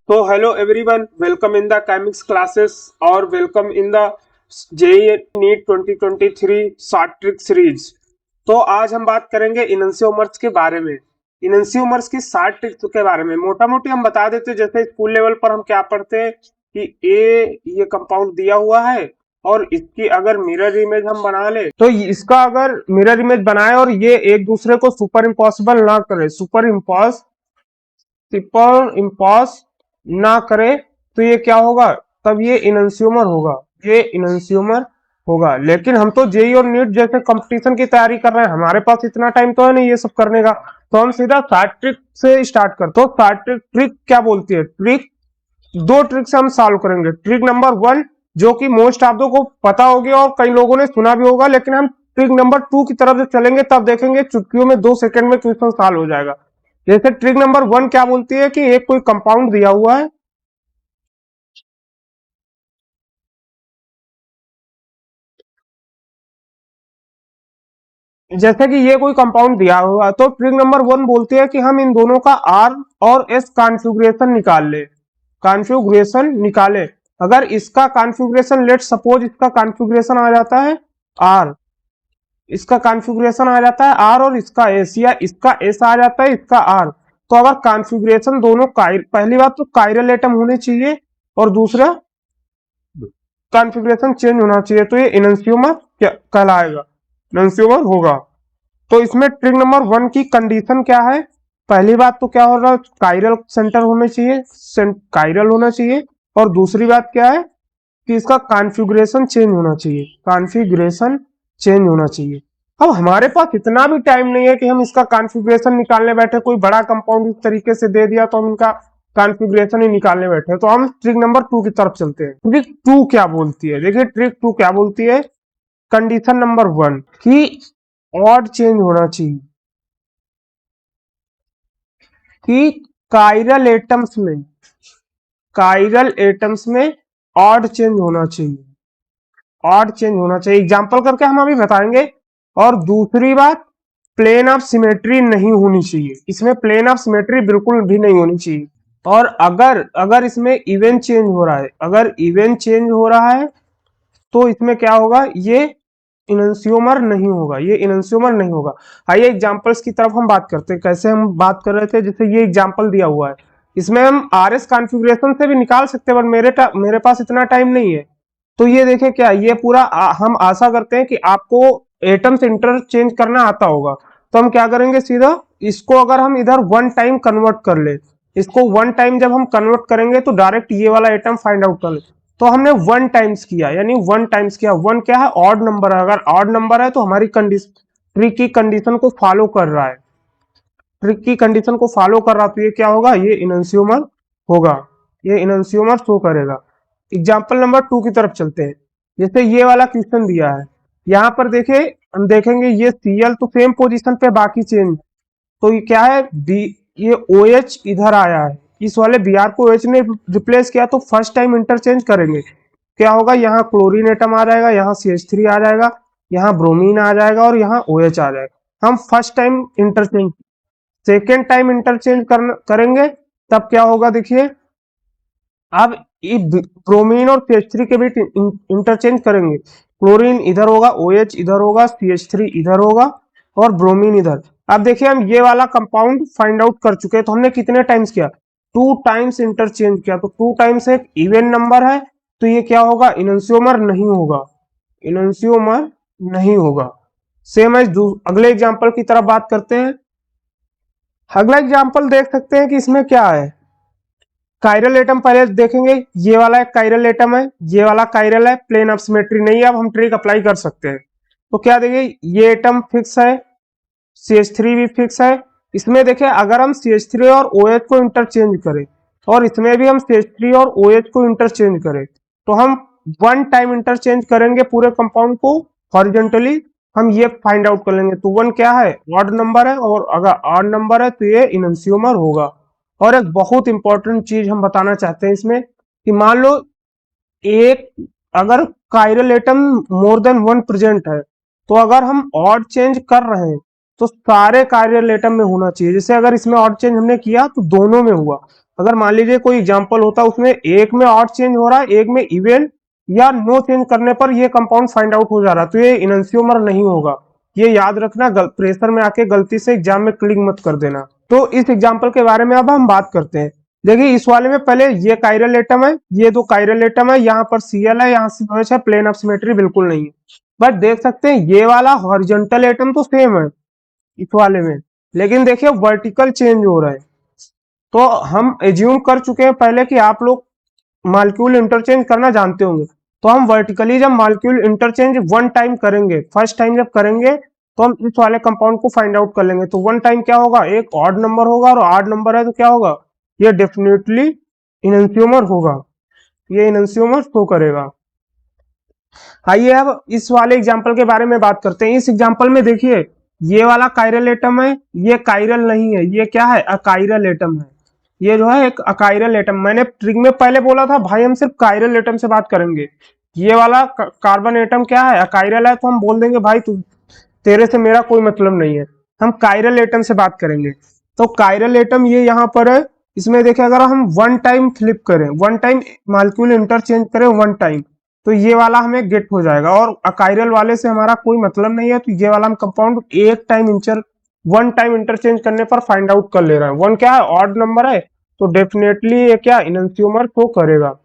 तो hello everyone, welcome in the Chemix classes और welcome in the JEE NEET 2023 short trick series. तो आज हम बात करेंगे इनन्सियोमर्स के बारे में। इनन्सियोमर्स की शॉर्ट ट्रिक्स के बारे में मोटा मोटी हम बता देते हैं। जैसे स्कूल लेवल पर हम क्या पढ़ते हैं कि ये कंपाउंड दिया हुआ है और इसकी अगर मिरर इमेज हम बना ले तो इसका अगर मिरर इमेज बनाए और ये एक दूसरे को सुपर इम्पॉसिबल ना करे, सुपर इम्पॉस ना करे, तो ये क्या होगा, तब ये इनन्स्यूमर होगा, ये इनन्स्यूमर होगा। लेकिन हम तो जेई और नीट जैसे कंपटीशन की तैयारी कर रहे हैं, हमारे पास इतना टाइम तो है नहीं ये सब करने का। तो हम सीधा शॉर्ट ट्रिक से स्टार्ट करते हैं। तो शॉर्ट ट्रिक क्या बोलती है? ट्रिक दो ट्रिक से हम सॉल्व करेंगे। ट्रिक नंबर 1 जो कि मोस्ट आप लोगों को पता होगी और कई लोगों ने सुना भी होगा, लेकिन हम ट्रिक नंबर 2 की तरफ से चलेंगे, तब देखेंगे चुटकियों में 2 सेकंड में क्वेश्चन सॉल्व हो जाएगा। जैसे ट्रिक नंबर 1 क्या बोलती है कि एक कोई कंपाउंड दिया हुआ है, जैसे कि ये कोई कंपाउंड दिया हुआ है, तो ट्रिक नंबर 1 बोलती है कि हम इन दोनों का आर और एस कॉन्फ़िगरेशन निकाल ले, कॉन्फ़िगरेशन निकाले। अगर इसका कॉन्फ़िगरेशन, लेट सपोज इसका कॉन्फ़िगरेशन आ जाता है आर, इसका कॉन्फ़िगरेशन आ जाता है आर और इसका एस, या इसका एस आ जाता है इसका आर। तो अगर कॉन्फ़िगरेशन दोनों पहली बात तो कायरल एटम होने चाहिए और दूसरा कॉन्फ़िगरेशन चेंज होना चाहिए, तो ये इनन्स्यूमर कहलाएगा, इनन्स्यूमर होगा। तो इसमें ट्रिक नंबर 1 की कंडीशन क्या है? पहली बात तो क्या हो रहा है, कायरल सेंटर होने चाहिए, कायरल होना चाहिए। और दूसरी बात क्या है कि इसका कॉन्फ़िगरेशन चेंज होना चाहिए, कॉन्फ़िगरेशन चेंज होना चाहिए। अब हमारे पास इतना भी टाइम नहीं है कि हम इसका कॉन्फ़िगरेशन निकालने बैठे। कोई बड़ा कंपाउंड इस तरीके से दे दिया तो हम इनका कॉन्फ़िगरेशन ही निकालने बैठे। तो हम ट्रिक नंबर 2 की तरफ चलते हैं। ट्रिक 2 क्या बोलती है? देखिए ट्रिक 2 क्या बोलती है। कंडीशन नंबर 1 कि ऑड चेंज होना चाहिए, कि कायरल एटम्स में, कायरल एटम्स में ऑड चेंज होना चाहिए, ऑड चेंज होना चाहिए। एग्जांपल करके हम अभी बताएंगे। और दूसरी बात, प्लेन ऑफ सिमेट्री नहीं होनी चाहिए, इसमें प्लेन ऑफ सिमेट्री बिल्कुल भी नहीं होनी चाहिए। और अगर अगर इसमें इवेंट चेंज हो रहा है, अगर इवेंट चेंज हो रहा है तो इसमें क्या होगा, ये इनन्स्यूमर नहीं होगा, ये इनन्स्यूमर नहीं होगा। आइए एग्जांपल्स की तरफ हम बात करते हैं। कैसे हम बात कर रहे थे, जैसे ये एग्जांपल दिया हुआ है, इसमें हम आर एस कॉन्फ़िगरेशन से भी निकाल सकते हैं, बट मेरे पास इतना टाइम नहीं है। तो ये देखे क्या, ये पूरा हम आशा करते हैं कि आपको एटम्स इंटरचेंज करना आता होगा। तो हम क्या करेंगे, सीधा इसको अगर हम इधर 1 टाइम कन्वर्ट कर ले, इसको 1 टाइम जब हम कन्वर्ट करेंगे तो डायरेक्ट ये वाला एटम फाइंड आउट कर ले। तो हमने 1 टाइम्स किया, यानी 1 टाइम्स किया। 1 क्या है, ऑड नंबर है। अगर ऑड नंबर है तो हमारी कंडीशन, ट्रिक की कंडीशन को फॉलो कर रहा है, ट्रिक की कंडीशन को फॉलो कर रहा, तो ये क्या होगा, ये इनन्स्यूमर होगा, ये इनन्स्यूमर शो करेगा। एग्जाम्पल नंबर 2 की तरफ चलते हैं। जैसे ये वाला क्वेश्चन दिया है, यहाँ पर देखे, हम देखेंगे ये Cl तो सेम पोजीशन पे, बाकी चेंज। तो ये क्या है, बी, ये OH इधर आया है, इस वाले Br को OH ने रिप्लेस किया, तो फर्स्ट टाइम इंटरचेंज करेंगे, क्या होगा, यहाँ क्लोरीन एटम आ जाएगा, यहाँ CH3 आ जाएगा, यहाँ ब्रोमीन आ जाएगा और यहाँ OH आ जाएगा। हम first time interchange, second time interchange करेंगे, तब क्या होगा देखिए। अब ये ब्रोमीन और CH3 के बीच इंटरचेंज करेंगे, क्लोरीन इधर होगा, OH इधर होगा, CH3 इधर होगा और ब्रोमीन इधर। अब देखिए हम ये वाला कंपाउंड फाइंड आउट कर चुके हैं, तो हमने कितने टाइम्स किया, 2 टाइम्स इंटरचेंज किया। तो 2 टाइम्स एक इवन नंबर है, तो ये क्या होगा, इनन्स्यूमर नहीं होगा, इनन्स्यूमर नहीं होगा। सेम एज अगले एग्जांपल की तरफ बात करते हैं। अगला एग्जांपल देख सकते हैं कि इसमें क्या है, कायरल एटम पहले देखेंगे। ये वाला एक कायरल एटम है, ये वाला कायरल है, प्लेन ऑफ सिमेट्री नहीं है। अब हम ट्रिक अप्लाई कर सकते हैं। तो क्या देखिए, ये एटम फिक्स है, CH3 भी फिक्स है। इसमें देखिए अगर हम CH3 और OH को इंटरचेंज करें, और इसमें भी हम CH3 और OH को इंटरचेंज करें, तो हम 1 टाइम इंटरचेंज करेंगे पूरे कंपाउंड को हॉरिजॉन्टली, हम ये फाइंड आउट कर लेंगे। तो 1 क्या है, ऑड नंबर है, और अगर ऑड नंबर है तो ये इनन्स्यूमर होगा। और एक बहुत इंपॉर्टेंट चीज हम बताना चाहते हैं इसमें, कि मान लो एक, अगर chiral atom more than 1 present है, तो अगर हम ऑड चेंज कर रहे हैं तो सारे कायरल एटम में होना चाहिए। जैसे अगर इसमें ऑड चेंज हमने किया तो दोनों में हुआ, अगर मान लीजिए कोई एग्जांपल होता उसमें एक में ऑड चेंज हो रहा है, एक में इवन या नो चेंज करने पर ये कंपाउंड फाइंड आउट हो जा रहा है, तो ये इनएंसियोमर नहीं होगा। ये याद रखना, प्रेशर में आके गलती से एग्जाम में क्लिक मत कर देना। तो इस एग्जाम्पल के बारे में अब हम बात करते हैं। देखिए इस वाले में पहले ये कायरल एटम है, ये दो कायरल एटम है, यहाँ पर Cl है, यहाँ COH है, प्लेन ऑफ सिमेट्री बिल्कुल नहीं है। बट देख सकते हैं ये वाला हॉरिजॉन्टल एटम तो सेम है इस वाले में, लेकिन देखिए वर्टिकल चेंज हो रहा है। तो हम एज्यूम कर चुके हैं पहले कि आप लोग मॉलिक्यूल इंटरचेंज करना जानते होंगे। तो हम वर्टिकली जब मॉलिक्यूल इंटरचेंज वन टाइम करेंगे, फर्स्ट टाइम जब करेंगे तो हम इस वाले कंपाउंड को फाइंड आउट कर लेंगे। तो वन टाइम क्या होगा, एक ऑड नंबर होगा और ऑड नंबर है तो क्या होगा, ये डेफिनेटली इनएंसियोमर होगा, ये इनएंसियोमर शो करेगा। आइए अब इस वाले एग्जाम्पल के बारे में बात करते हैं। इस एग्जाम्पल में देखिए ये वाला कायरल एटम है, ये कायरल नहीं है, ये क्या है, अकायरल एटम है। ये जो है एक अकायरल एटम, मैंने ट्रिक में पहले बोला था भाई हम सिर्फ कायरल एटम से बात करेंगे। ये वाला कार्बन एटम क्या है, अकायरल है, तो हम बोल देंगे भाई तू तेरे से मेरा कोई मतलब नहीं है, हम कायरल एटम से बात करेंगे। तो कायरल एटम ये यहाँ पर है, इसमें देखिए अगर हम वन टाइम फ्लिप करें, वन टाइम मॉलिक्यूल इंटरचेंज करें वन टाइम, तो ये वाला हमें गेट हो जाएगा। और अकायरल वाले से हमारा कोई मतलब नहीं है, तो ये वाला हम कंपाउंड एक टाइम वन टाइम इंटरचेंज करने पर फाइंड आउट कर ले रहे हैं। वन क्या है, ऑड नंबर है, तो डेफिनेटली ये क्या इनएंसियोमर शो करेगा,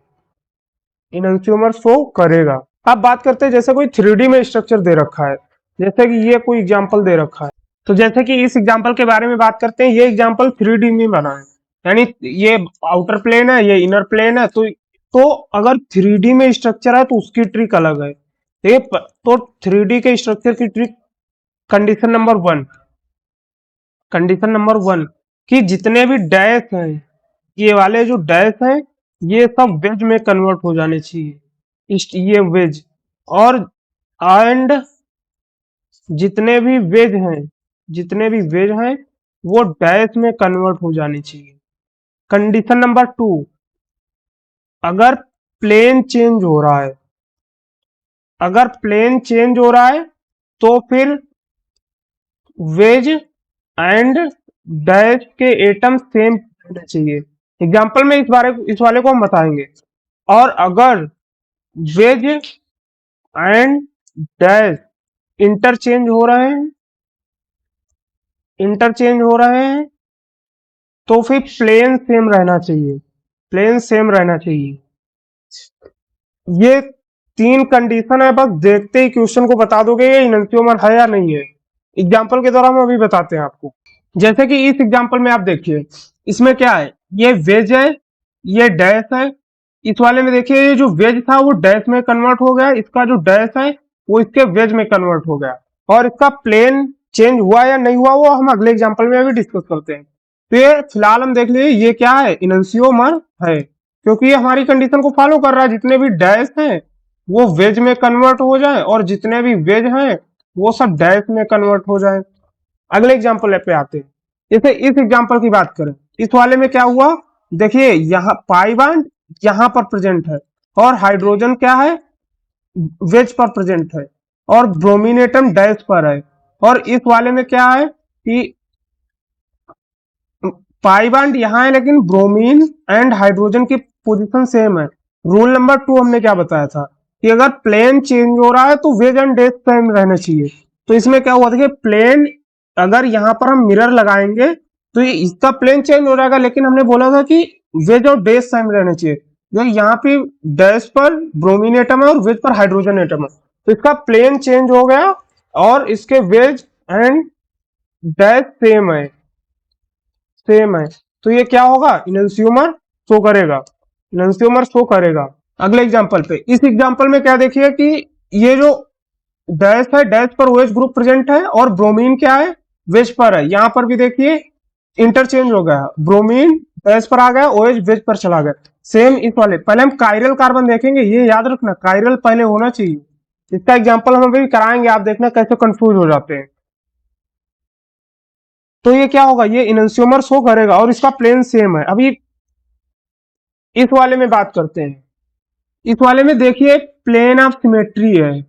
इनएंसियोमर शो करेगा। अब बात करते हैं जैसे कोई 3D में स्ट्रक्चर दे रखा है, जैसे कि ये कोई एग्जांपल दे रखा है। तो जैसे कि इस एग्जांपल के बारे में बात करते हैं, ये एग्जांपल 3D में बना है, यानी ये आउटर प्लेन है, ये इनर प्लेन है। तो अगर 3D में स्ट्रक्चर है तो उसकी ट्रिक अलग है। तो 3D के स्ट्रक्चर की ट्रिक, कंडीशन नंबर वन कि जितने भी डैश हैं, ये वाले जो डैश हैं ये सब वेज में कन्वर्ट हो जाने चाहिए, ये वेज, और एंड जितने भी वेज हैं वो डैश में कन्वर्ट हो जानी चाहिए। कंडीशन नंबर 2, अगर प्लेन चेंज हो रहा है, तो फिर वेज एंड डैश के एटम सेम होने चाहिए। एग्जाम्पल में इस वाले को हम बताएंगे। और अगर वेज एंड डैश इंटरचेंज हो रहे हैं तो फिर प्लेन सेम रहना चाहिए। ये 3 कंडीशन है, बस देखते ही क्वेश्चन को बता दोगे ये इनएंसियोमर है या नहीं है। एग्जाम्पल के द्वारा हम अभी बताते हैं आपको। जैसे कि इस एग्जाम्पल में आप देखिए, इसमें क्या है, ये वेज है, ये डैश है। इस वाले में देखिए ये जो वेज था वो डैश में कन्वर्ट हो गया, इसका जो डैश है वो इसके वेज में कन्वर्ट हो गया। और इसका प्लेन चेंज हुआ या नहीं हुआ वो हम अगले एग्जाम्पल में अभी डिस्कस करते हैं। तो ये फिलहाल हम देख लीजिए ये क्या है, इनएंसियोमर है, क्योंकि ये हमारी कंडीशन को फॉलो कर रहा है, जितने भी डैश हैं वो वेज में कन्वर्ट हो जाए और जितने भी वेज हैं वो सब डैश में कन्वर्ट हो जाए। अगले एग्जाम्पल पे आते हैं। जैसे इस एग्जाम्पल की बात करें, इस वाले में क्या हुआ, देखिए यहाँ पाई बॉन्ड यहाँ पर प्रेजेंट है और हाइड्रोजन क्या है, वेज पर प्रेजेंट है और ब्रोमीन एटम डैश पर है। और इस वाले में क्या है कि पाई बॉन्ड यहाँ है लेकिन ब्रोमीन एंड हाइड्रोजन की पोजीशन सेम है। रूल नंबर 2 हमने क्या बताया था कि अगर प्लेन चेंज हो रहा है तो वेज एंड डैश सेम रहना चाहिए। तो इसमें क्या हुआ, देखिए प्लेन अगर यहाँ पर हम मिरर लगाएंगे तो ये इसका प्लेन चेंज हो जाएगा, लेकिन हमने बोला था कि वेज और डैश सेम रहना चाहिए। यहाँ पे डैश पर ब्रोमीन एटम है और वेज पर हाइड्रोजन एटम है, तो इसका प्लेन चेंज हो गया और इसके वेज एंड डैश सेम है। तो ये क्या होगा, इनएंसियोमर शो करेगा। अगले एग्जांपल पे, इस एग्जांपल में क्या देखिए कि ये जो डैश है, डैश पर OH ग्रुप प्रेजेंट है और ब्रोमीन क्या है, वेज पर है। यहाँ पर भी देखिए इंटरचेंज हो गया, ब्रोमीन डैश पर आ गया, OH वेज पर चला गया। सेम इस वाले, पहले हम कायरल कार्बन देखेंगे, ये याद रखना कायरल पहले होना चाहिए। इसका एग्जाम्पल हम अभी कराएंगे, आप देखना कैसे कंफ्यूज हो जाते हैं। तो ये क्या होगा, ये इनएंसियोमर शो करेगा और इसका प्लेन सेम है। अभी इस वाले में बात करते हैं। इस वाले में देखिए प्लेन ऑफ सिमेट्री है,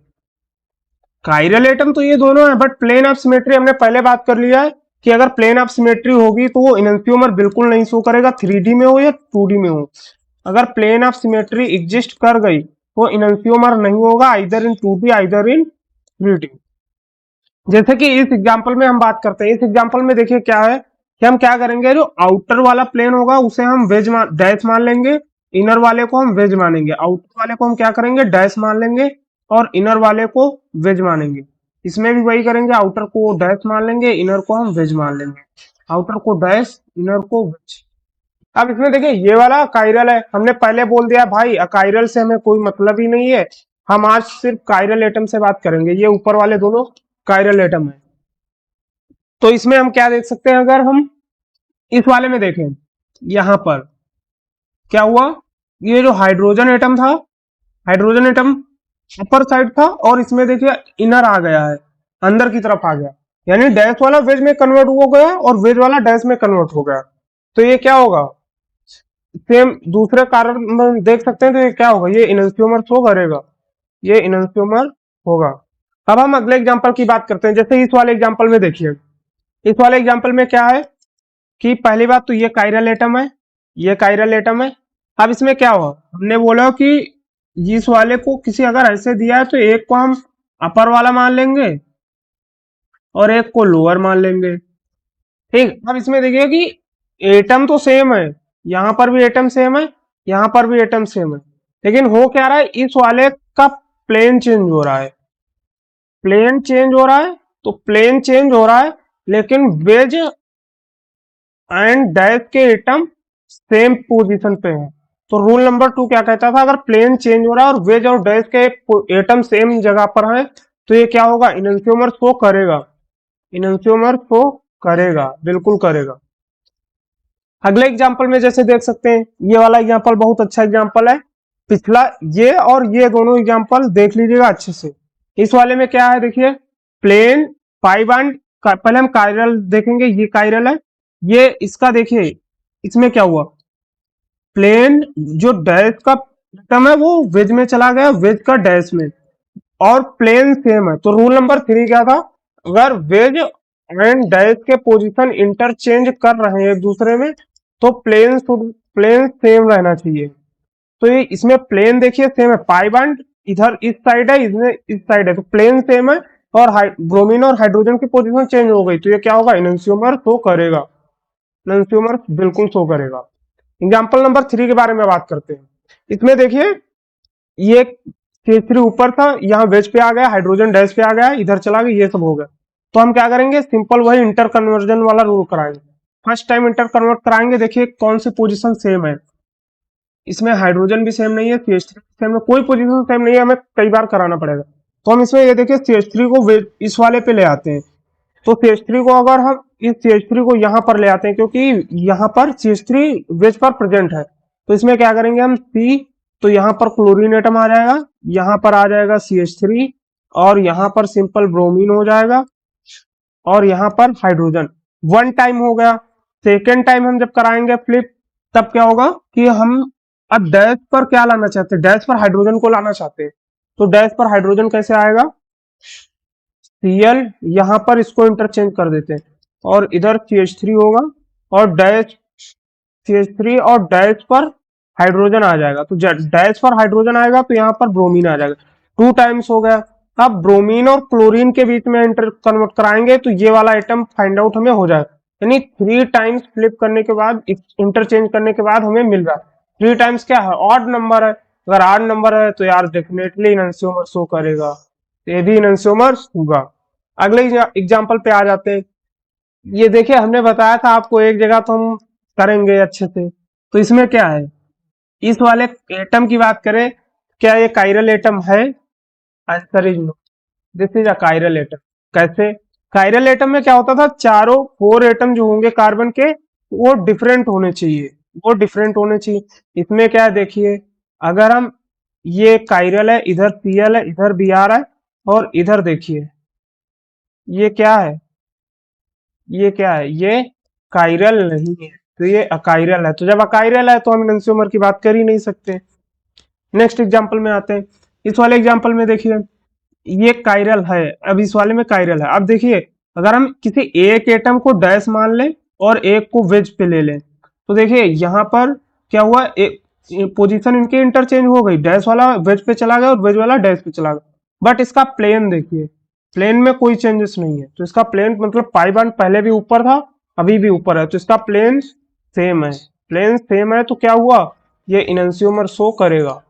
कायरल एटम तो ये दोनों है बट प्लेन ऑफ सिमेट्री हमने पहले बात कर लिया है कि अगर प्लेन ऑफ सिमेट्री होगी तो वो इनन्सियोमर बिल्कुल नहीं शो करेगा, 3D में हो या 2D में हो। अगर प्लेन ऑफ सिमेट्री एग्जिस्ट कर गई तो इनन्सियोमर नहीं होगा, either in 2D either in 3D। जैसे कि इस एग्जांपल में हम बात करते हैं, इस एग्जांपल में देखिए क्या है कि हम क्या करेंगे, जो आउटर वाला प्लेन होगा उसे हम वेज डैश मान लेंगे, इनर वाले को हम वेज मानेंगे। आउटर वाले को हम क्या करेंगे, डैश मान लेंगे, और इनर वाले को वेज मानेंगे। इसमें भी वही करेंगे, आउटर को डैश मान लेंगे, इनर को हम वेज मान लेंगे। आउटर को डैश, इनर को वेज। अब इसमें देखिए ये वाला कायरल है, हमने पहले बोल दिया भाई अकायरल से हमें कोई मतलब ही नहीं है, हम आज सिर्फ कायरल एटम से बात करेंगे। ये ऊपर वाले दोनों कायरल एटम है। तो इसमें हम क्या देख सकते हैं, अगर हम इस वाले में देखें, यहां पर क्या हुआ, ये जो हाइड्रोजन एटम था, हाइड्रोजन एटम अपर साइड था, और इसमें देखिए इनर आ गया है, अंदर की तरफ आ गया, यानी डैश वाला वेज में कन्वर्ट हो गया और वेज वाला डैश में कन्वर्ट हो गया। तो ये क्या होगा, सेम दूसरे कारण में देख सकते हैं, तो ये क्या होगा, ये इनन्सियोमर शो करेगा, ये इनन्सियोमर होगा। अब हम अगले एग्जांपल की बात करते हैं। जैसे इस वाले एग्जांपल में देखिए, इस वाले एग्जांपल में क्या है कि पहली बात तो ये कायरल एटम है, ये कायरल एटम है। अब इसमें क्या हुआ, हमने बोला कि इस वाले को किसी अगर ऐसे दिया है तो एक को हम अपर वाला मान लेंगे और एक को लोअर मान लेंगे, ठीक। अब इसमें देखिए कि एटम तो सेम है, यहां पर भी एटम सेम है, यहां पर भी एटम सेम है, लेकिन हो क्या रहा है, इस वाले का प्लेन चेंज हो रहा है, प्लेन चेंज हो रहा है। तो प्लेन चेंज हो रहा है, लेकिन वेज एंड डैश के एटम सेम पोजीशन पे है। तो रूल नंबर 2 क्या कहता था, अगर प्लेन चेंज हो रहा है और वेज और डैश के एटम सेम जगह पर है तो ये क्या होगा, इनन्सियोमर शो करेगा, इनन्सियोमर शो करेगा, बिल्कुल करेगा। अगले एग्जांपल में जैसे देख सकते हैं, ये वाला एग्जांपल बहुत अच्छा एग्जांपल है, पिछला ये और ये दोनों एग्जांपल देख लीजिएगा अच्छे से। इस वाले में क्या है देखिए, प्लेन पाई बॉन्ड, पहले हम कायरल देखेंगे, ये कायरल है, ये इसका देखिए इसमें क्या हुआ, प्लेन जो डैश का एटम है वो वेज में चला गया, वेज का डैश में, और प्लेन सेम है। तो रूल नंबर 3 क्या था, अगर वेज एंड डैश के पोजीशन इंटरचेंज कर रहे हैं एक दूसरे में तो प्लेन सेम रहना चाहिए। तो ये इसमें प्लेन देखिए सेम है, पाई बॉन्ड इधर इस साइड है, इसमें इस साइड है, तो प्लेन सेम है, और ब्रोमीन और हाइड्रोजन की पोजीशन चेंज हो गई, तो ये क्या होगा, इनन्सियोमर शो करेगा, इनन्सियोमर बिल्कुल शो करेगा। एग्जाम्पल नंबर 3 के बारे में बात करते हैं। इसमें देखिए ये C3 ऊपर था, यहाँ वेज पे आ गया, हाइड्रोजन डैश पे आ गया, इधर चला गया, ये सब हो गया। तो हम क्या करेंगे, सिंपल वही इंटर कन्वर्जन वाला रूल कराएंगे। फर्स्ट टाइम इंटर कन्वर्ट कराएंगे, देखिए कौन सी पोजीशन सेम है, इसमें हाइड्रोजन भी सेम नहीं है, CH3 सेम है, कोई पोजीशन सेम नहीं है, हमें कई बार कराना पड़ेगा। तो हम इसमें ये देखिए CH3 को इस वाले पे ले आते हैं, तो CH3 को अगर हम इस CH3 को यहाँ पर ले आते हैं, क्योंकि यहाँ पर CH3 वेज पर प्रेजेंट है, तो इसमें क्या करेंगे हम C, तो यहाँ पर क्लोरीन एटम आ जाएगा, यहाँ पर आ जाएगा CH3, और यहाँ पर सिंपल ब्रोमीन हो जाएगा, और यहाँ पर हाइड्रोजन। वन टाइम हो गया। सेकेंड टाइम हम जब कराएंगे फ्लिप, तब क्या होगा कि हम अब डैश पर क्या लाना चाहते हैं, डैश पर हाइड्रोजन को लाना चाहते हैं, तो डैश पर हाइड्रोजन कैसे आएगा, Cl, यहां पर इसको इंटरचेंज कर देते हैं, और इधर CH3 होगा, और डैश CH3 और डैश पर हाइड्रोजन आ जाएगा, तो डैश पर हाइड्रोजन आएगा तो यहाँ पर ब्रोमीन आ जाएगा, 2 टाइम्स हो गया। अब ब्रोमीन और क्लोरीन के बीच में इंटर कन्वर्ट कराएंगे तो ये वाला आइटम फाइंड आउट हमें हो जाएगा, यानी 3 टाइम्स फ्लिप करने के बाद, इंटरचेंज करने के बाद हमें मिल रहा है। 3 टाइम्स क्या है, ऑड नंबर है, अगर ऑड नंबर है तो यार डेफिनेटली इनन्सियोमर शो करेगा, ये भी इनन्सियोमर होगा। अगले एग्जाम्पल पे आ जाते हैं। ये देखिए हमने बताया था आपको एक जगह तो हम करेंगे अच्छे से, तो इसमें क्या है, इस वाले एटम की बात करें, क्या ये कायरल एटम है, answer is no, this is a chiral atom. कैसे, कायरल एटम में क्या होता था, चारों 4 एटम जो होंगे कार्बन के वो डिफरेंट होने चाहिए, वो डिफरेंट होने चाहिए। इसमें क्या है देखिए, अगर हम ये कायरल है, इधर Cl है, इधर Br है, और इधर देखिए ये क्या है, ये क्या है, ये कायरल नहीं है, तो ये अकायरल है। तो जब अकायरल है तो हम इनन्सियोमर की बात कर ही नहीं सकते। नेक्स्ट एग्जांपल में आते हैं। इस वाले एग्जांपल में देखिए ये कायरल है, अब इस वाले में कायरल है। अब देखिए अगर हम किसी एक एटम को डैश मान लें और एक को वेज पे ले लें, तो देखिए यहाँ पर क्या हुआ, पोजीशन इनकी इंटरचेंज हो गई, डैश वाला वेज पे चला गया और वेज वाला डैश पे चला गया। बट इसका प्लेन देखिए, प्लेन में कोई चेंजेस नहीं है, तो इसका प्लेन मतलब पाई बॉन्ड पहले भी ऊपर था, अभी भी ऊपर है, तो इसका प्लेन सेम है। प्लेन सेम है तो क्या हुआ, ये इनैंसियोमर शो करेगा,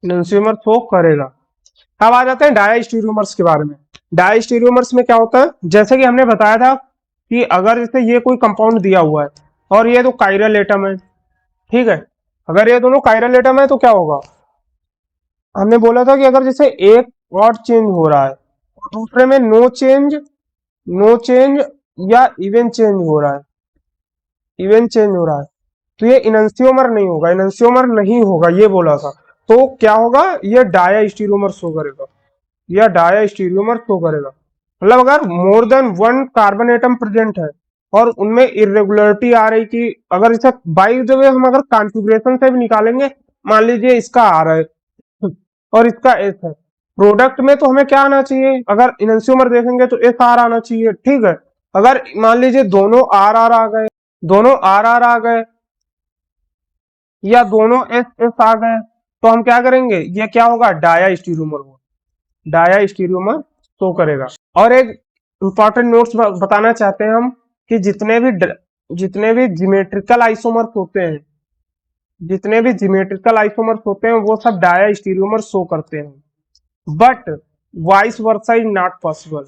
इनैंसियोमर शो करेगा। अब आ जाते हैं डायस्टेरियोमर्स के बारे में। डायस्टेरियोमर्स में क्या होता है, जैसे कि हमने बताया था कि अगर जैसे ये कोई कंपाउंड दिया हुआ है और ये तो कायरल एटम है, ठीक है, अगर ये दोनों कायरल एटम है तो क्या होगा, हमने बोला था कि अगर जैसे एक और चेंज हो रहा है और दूसरे में नो चेंज, नो चेंज या इवन चेंज हो रहा है, इवन चेंज हो रहा है, तो ये इनैंसियोमर नहीं होगा, इनैंसियोमर नहीं होगा ये बोला था। तो क्या होगा, ये डायस्टेरियोमर शो करेगा, या डायस्टेरियोमर शो करेगा। मतलब अगर more than one carbon atom present है और उनमें इरेगुलरिटी आ रही कि अगर इसे बाई द वे हम अगर कॉन्फ़िगरेशन से भी निकालेंगे, मान लीजिए इसका आर है और इसका एस है, प्रोडक्ट में तो हमें क्या आना चाहिए, अगर इनैंसियोमर देखेंगे तो एस आर आना चाहिए, ठीक है। अगर मान लीजिए दोनों आर आर आ गए, दोनों आर आर आ गए या दोनों एस एस आ गए, तो हम क्या करेंगे, ये क्या होगा, डायस्टेरियोमर होगा, डायस्टेरियोमर शो करेगा। और एक इंपॉर्टेंट नोट्स बताना चाहते हैं हम कि जितने भी जिमेट्रिकल आइसोमर्स होते हैं, जितने भी जिमेट्रिकल आइसोमर्स होते हैं वो सब डायस्टेरियोमर शो करते हैं, but vice versa is not possible.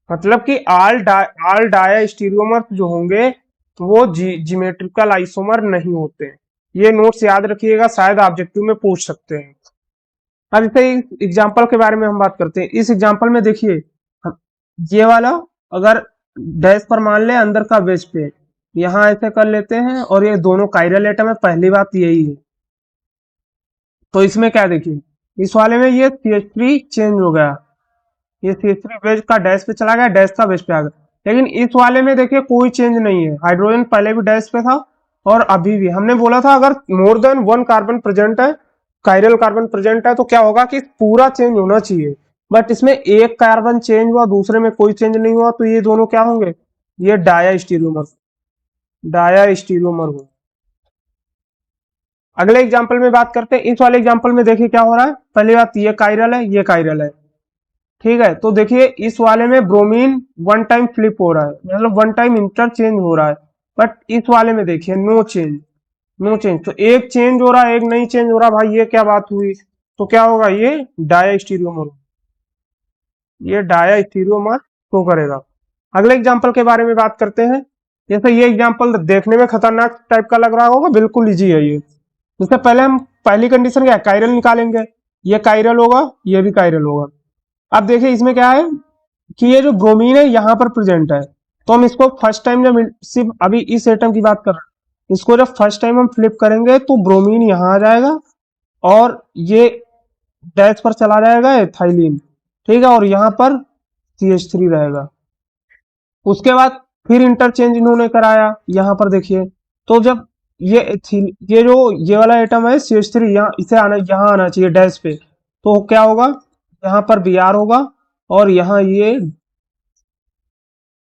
मतलब कि ऑल डायस्टेरियोमर्स जो होंगे तो वो जिमेट्रिकल आइसोमर नहीं होते हैं। ये नोट्स याद रखिएगा, शायद ऑब्जेक्टिव में पूछ सकते हैं। अब इसे एग्जाम्पल के बारे में हम बात करते हैं। इस एग्जाम्पल में देखिए, ये वाला अगर डैश पर मान ले अंदर का वेज पे, यहां ऐसे कर लेते हैं और ये दोनों कायरल एटम है, पहली बात यही है। तो इसमें क्या देखिए, इस वाले में ये CH3 चेंज हो गया, ये CH3 वेज का डैश पे चला गया, डैश का वेज पे आ गया। लेकिन इस वाले में देखिए कोई चेंज नहीं है, हाइड्रोजन पहले भी डैश पे था और अभी भी। हमने बोला था अगर more than one carbon present है, कायरल कार्बन प्रेजेंट है, तो क्या होगा कि पूरा चेंज होना चाहिए। बट इसमें एक कार्बन चेंज हुआ, दूसरे में कोई चेंज नहीं हुआ, तो ये दोनों क्या होंगे, ये डायस्टेरियोमर, डायस्टेरियोमर होंगे। अगले एग्जाम्पल में बात करते हैं। इस वाले एग्जाम्पल में देखिए क्या हो रहा है, पहली बात ये कायरल है, ये कायरल है, ठीक है। तो देखिए इस वाले में ब्रोमीन वन टाइम फ्लिप हो रहा है, मतलब वन टाइम इंटरचेंज हो रहा है, बट इस वाले में देखिए नो चेंज, नो चेंज। तो एक चेंज हो रहा है, एक नहीं चेंज हो रहा, भाई ये क्या बात हुई। तो क्या होगा, ये डायस्टेरियोमर, ये डायस्टेरियोमर शो करेगा। अगले एग्जाम्पल के बारे में बात करते हैं। जैसे ये एग्जाम्पल देखने में खतरनाक टाइप का लग रहा होगा, बिल्कुल इजी है ये। जैसे पहले हम पहली कंडीशन क्या है, कायरल निकालेंगे, ये कायरल होगा, ये भी कायरल होगा। अब देखिए इसमें क्या है कि ये जो ब्रोमीन है यहाँ पर प्रेजेंट है, तो हम इसको फर्स्ट टाइम जब सिर्फ अभी इस एटम की बात कर रहे हैं, इसको जब फर्स्ट टाइम हम फ्लिप करेंगे तो ब्रोमीन यहाँ आ जाएगा और ये डैश पर चला जाएगा एथाइलिन, ठीक है, और यहाँ पर CH3 रहेगा। उसके बाद फिर इंटरचेंज इन्होंने कराया, यहाँ पर देखिए, तो जब ये जो ये वाला एटम है CH3, यहाँ इसे आना, यहाँ आना चाहिए डैश पे, तो क्या होगा, यहाँ पर Br होगा और यहाँ ये,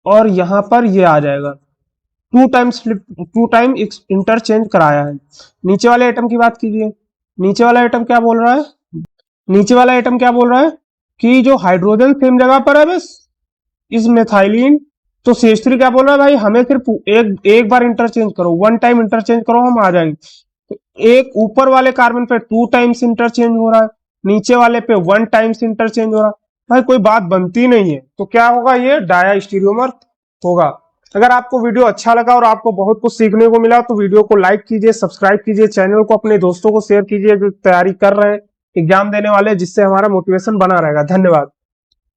और यहाँ पर ये आ जाएगा। टू टाइम इंटरचेंज कराया है। नीचे वाले एटम की बात कीजिए, नीचे वाला एटम क्या बोल रहा है, नीचे वाला एटम क्या बोल रहा है कि जो हाइड्रोजन सेम जगह पर है बस इस मेथाइलिन, तो CH3 क्या बोल रहा है, भाई हमें सिर्फ एक बार इंटरचेंज करो, वन टाइम इंटरचेंज करो, हम आ जाएंगे। तो एक ऊपर वाले कार्बन पे 2 टाइम्स इंटरचेंज हो रहा है, नीचे वाले पे 1 टाइम्स इंटरचेंज हो रहा है, भाई कोई बात बनती नहीं है। तो क्या होगा, ये डायस्टेरियोमर होगा। अगर आपको वीडियो अच्छा लगा और आपको बहुत कुछ सीखने को मिला तो वीडियो को लाइक कीजिए, सब्सक्राइब कीजिए, चैनल को अपने दोस्तों को शेयर कीजिए जो तैयारी कर रहे हैं, एग्जाम देने वाले, जिससे हमारा मोटिवेशन बना रहेगा। धन्यवाद।